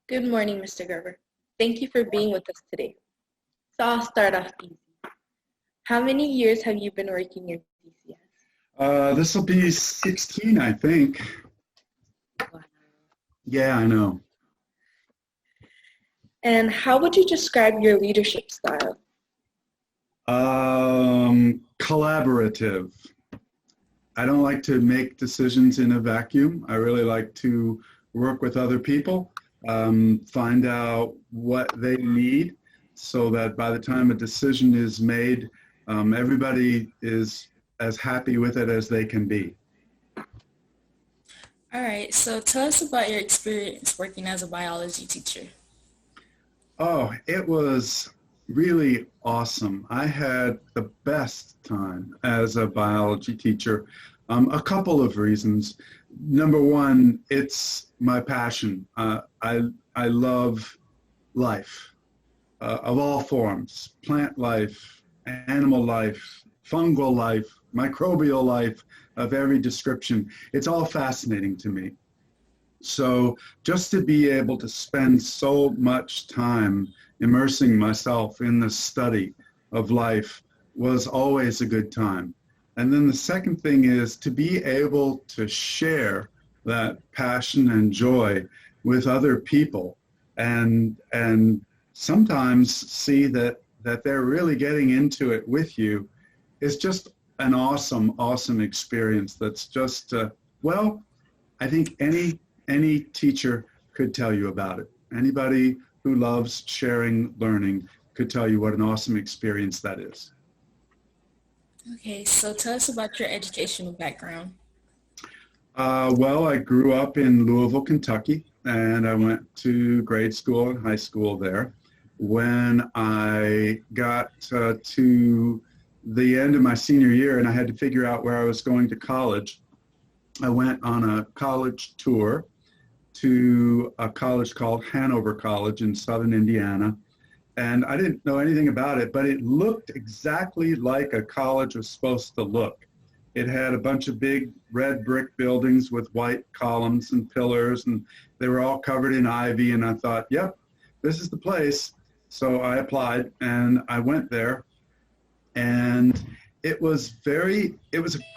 Good morning, Mr. Garber. Thank you for being with us today. So I'll start off easy. How many years have you been working in DCS? This will be 16, I think. Wow. Yeah, I know. And how would you describe your leadership style? Collaborative. I don't like to make decisions in a vacuum. I really like to work with other people, find out what they need so that by the time a decision is made, everybody is as happy with it as they can be. All right, so tell us about your experience working as a biology teacher. Oh, it was really awesome. I had the best time as a biology teacher. A couple of reasons. Number one, it's my passion. I love life of all forms, plant life, animal life, fungal life, microbial life of every description. It's all fascinating to me. So just to be able to spend so much time immersing myself in the study of life was always a good time. And then the second thing is to be able to share that passion and joy with other people and sometimes see that they're really getting into it with you is just an awesome experience that's just, well, I think any teacher could tell you about it. Anybody who loves sharing learning could tell you what an awesome experience that is. Okay, so tell us about your educational background. Well, I grew up in Louisville, Kentucky, and I went to grade school and high school there. When I got to the end of my senior year and I had to figure out where I was going to college, I went on a college tour to a college called Hanover College in southern Indiana. And I didn't know anything about it, but it looked exactly like a college was supposed to look. It had a bunch of big red brick buildings with white columns and pillars, and they were all covered in ivy. And I thought, yep, this is the place. So I applied and I went there. And it was a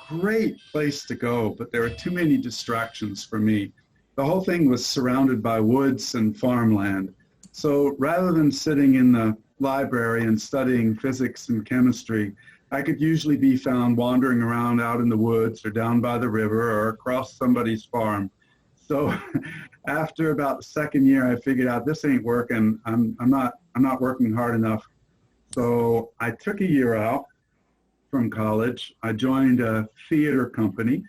great place to go, but there were too many distractions for me. The whole thing was surrounded by woods and farmland. So rather than sitting in the library and studying physics and chemistry, I could usually be found wandering around out in the woods or down by the river or across somebody's farm. So after about the second year, I figured out this ain't working. I'm not working hard enough. So I took a year out from college. I joined a theater company.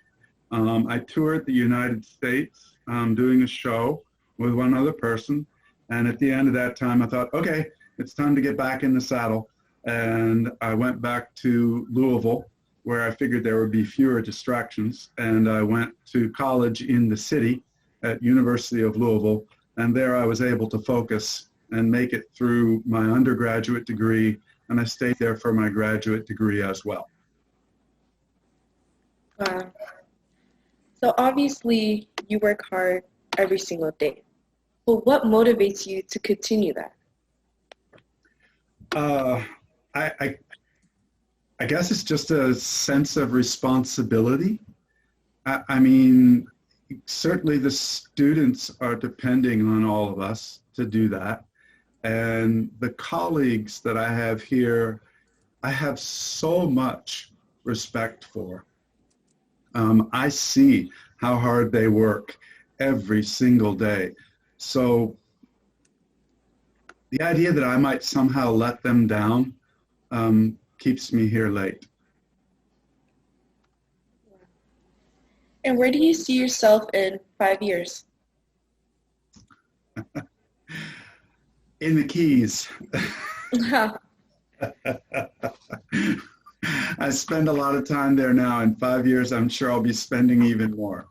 I toured the United States doing a show with one other person. And at the end of that time, I thought, okay, it's time to get back in the saddle. And I went back to Louisville, where I figured there would be fewer distractions. And I went to college in the city at University of Louisville. And there I was able to focus and make it through my undergraduate degree. And I stayed there for my graduate degree as well. Wow. So obviously you work hard every single day. But what motivates you to continue that? I guess it's just a sense of responsibility. I mean, certainly the students are depending on all of us to do that. And the colleagues that I have here, I have so much respect for. I see how hard they work every single day. So the idea that I might somehow let them down keeps me here late. And where do you see yourself in 5 years? In the Keys. I spend a lot of time there now. In 5 years, I'm sure I'll be spending even more.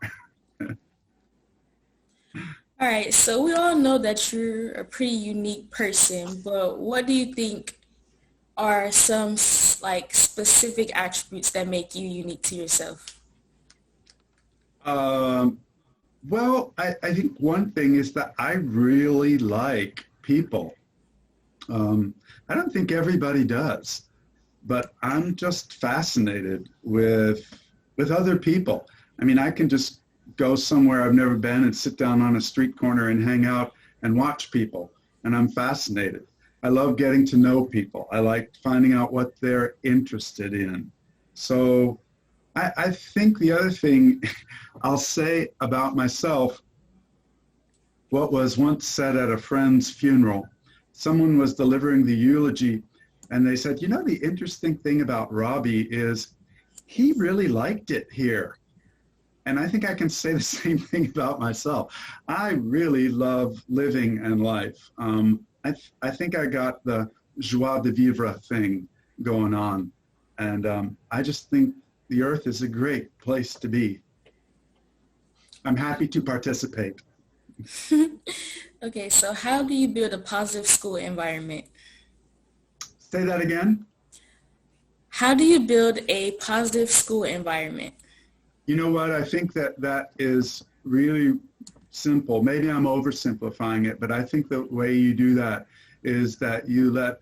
All right, so we all know that you're a pretty unique person, but what do you think are some specific attributes that make you unique to yourself? Well, I think one thing is that I really like people. I don't think everybody does, but I'm just fascinated with other people. I mean, I can just go somewhere I've never been and sit down on a street corner and hang out and watch people, and I'm fascinated. I love getting to know people. I like finding out what they're interested in. So I think the other thing I'll say about myself, what was once said at a friend's funeral, someone was delivering the eulogy and they said, you know, the interesting thing about Robbie is he really liked it here. And I think I can say the same thing about myself. I really love living and life. I think I got the joie de vivre thing going on. And I just think the earth is a great place to be. I'm happy to participate. Okay, so how do you build a positive school environment? Say that again. How do you build a positive school environment? You know what? I think that is really simple. Maybe I'm oversimplifying it, but I think the way you do that is that you let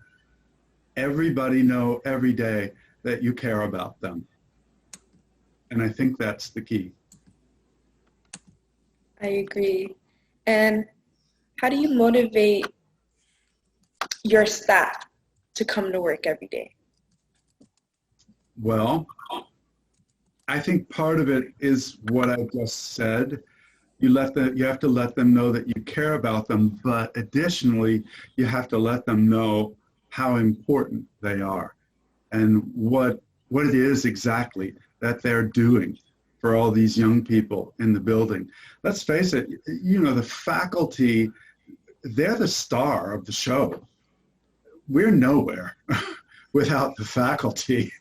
everybody know every day that you care about them. And I think that's the key. I agree. And how do you motivate your staff to come to work every day? Well, I think part of it is what I just said. You have to let them know that you care about them, but additionally, you have to let them know how important they are and what it is exactly that they're doing for all these young people in the building. Let's face it, you know, the faculty, they're the star of the show. We're nowhere without the faculty.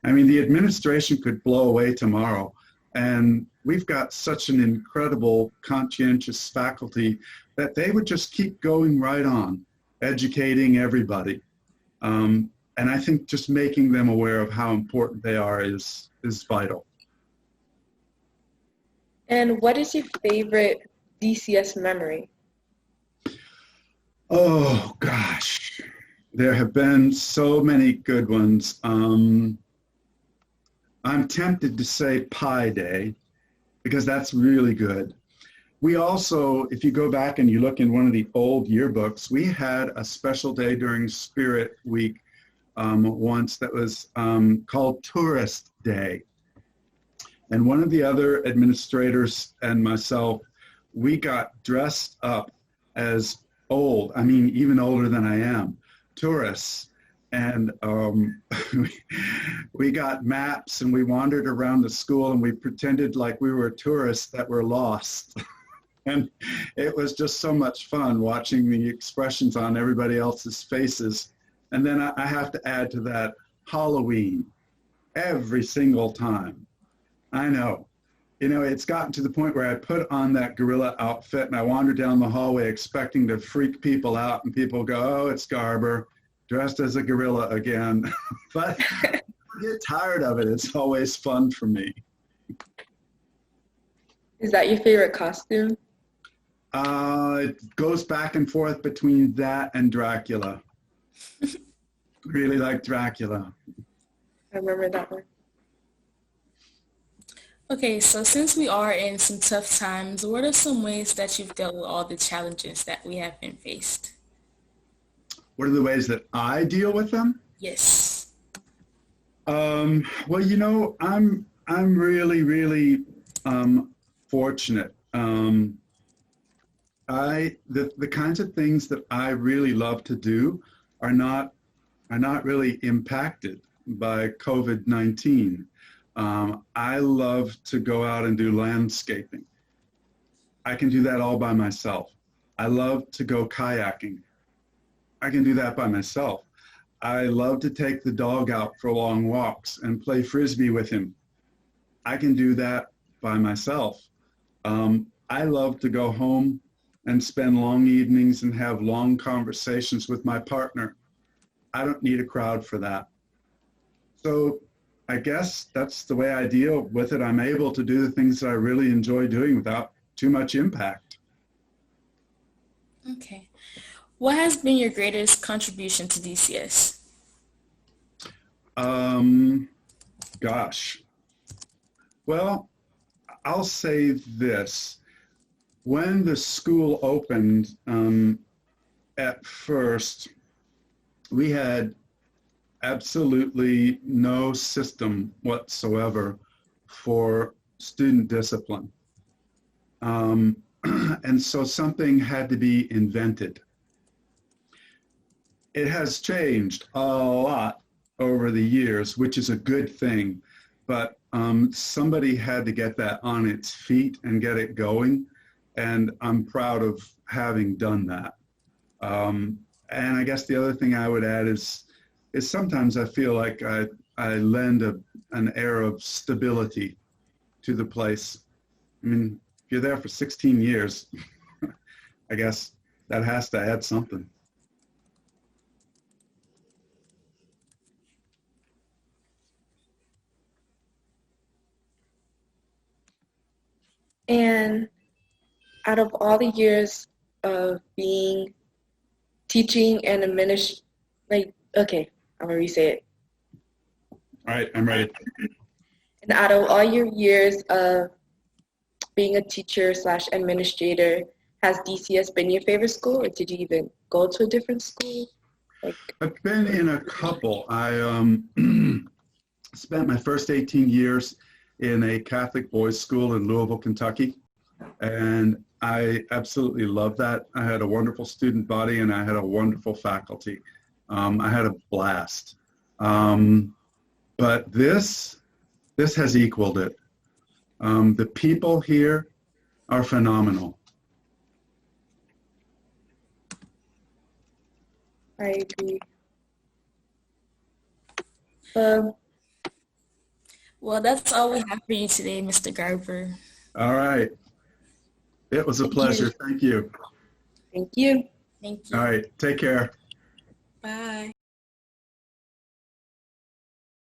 I mean, the administration could blow away tomorrow, and we've got such an incredible, conscientious faculty that they would just keep going right on, educating everybody. And I think just making them aware of how important they are is vital. And what is your favorite DCS memory? Oh, gosh. There have been so many good ones. I'm tempted to say Pi Day because that's really good. We also, if you go back and you look in one of the old yearbooks, we had a special day during Spirit Week once that was called Tourist Day. And one of the other administrators and myself, we got dressed up as old, I mean, even older than I am, tourists. And we got maps and we wandered around the school and we pretended like we were tourists that were lost. And it was just so much fun watching the expressions on everybody else's faces. And then I have to add to that Halloween every single time. I know. You know, it's gotten to the point where I put on that gorilla outfit and I wander down the hallway expecting to freak people out and people go, oh, it's Garber, dressed as a gorilla again. But I get tired of it. It's always fun for me. Is that your favorite costume? It goes back and forth between that and Dracula. Really like Dracula. I remember that one. Okay, so since we are in some tough times, what are some ways that you've dealt with all the challenges that we have been faced? What are the ways that I deal with them? Yes. Well, you know, I'm really, really fortunate. The kinds of things that I really love to do are not really impacted by COVID-19. I love to go out and do landscaping. I can do that all by myself. I love to go kayaking. I can do that by myself. I love to take the dog out for long walks and play frisbee with him. I can do that by myself. I love to go home and spend long evenings and have long conversations with my partner. I don't need a crowd for that. So I guess that's the way I deal with it. I'm able to do the things that I really enjoy doing without too much impact. Okay. What has been your greatest contribution to DCS? Gosh. Well, I'll say this. When the school opened, at first, we had absolutely no system whatsoever for student discipline. And so something had to be invented. It has changed a lot over the years, which is a good thing, but somebody had to get that on its feet and get it going, and I'm proud of having done that. And I guess the other thing I would add is sometimes I feel like I lend an air of stability to the place. I mean, if you're there for 16 years, I guess that has to add something. And out of all the years of being teaching and okay, I'm gonna re-say it. All right, I'm ready. And out of all your years of being a teacher / administrator, has DCS been your favorite school, or did you even go to a different school? I've been in a couple. I spent my first 18 years in a Catholic boys' school in Louisville, Kentucky, and I absolutely loved that. I had a wonderful student body, and I had a wonderful faculty. I had a blast. But this has equaled it. The people here are phenomenal. I agree. Well, that's all we have for you today, Mr. Garber. All right. It was a pleasure. Thank you. Thank you. Thank you. All right. Take care. Bye.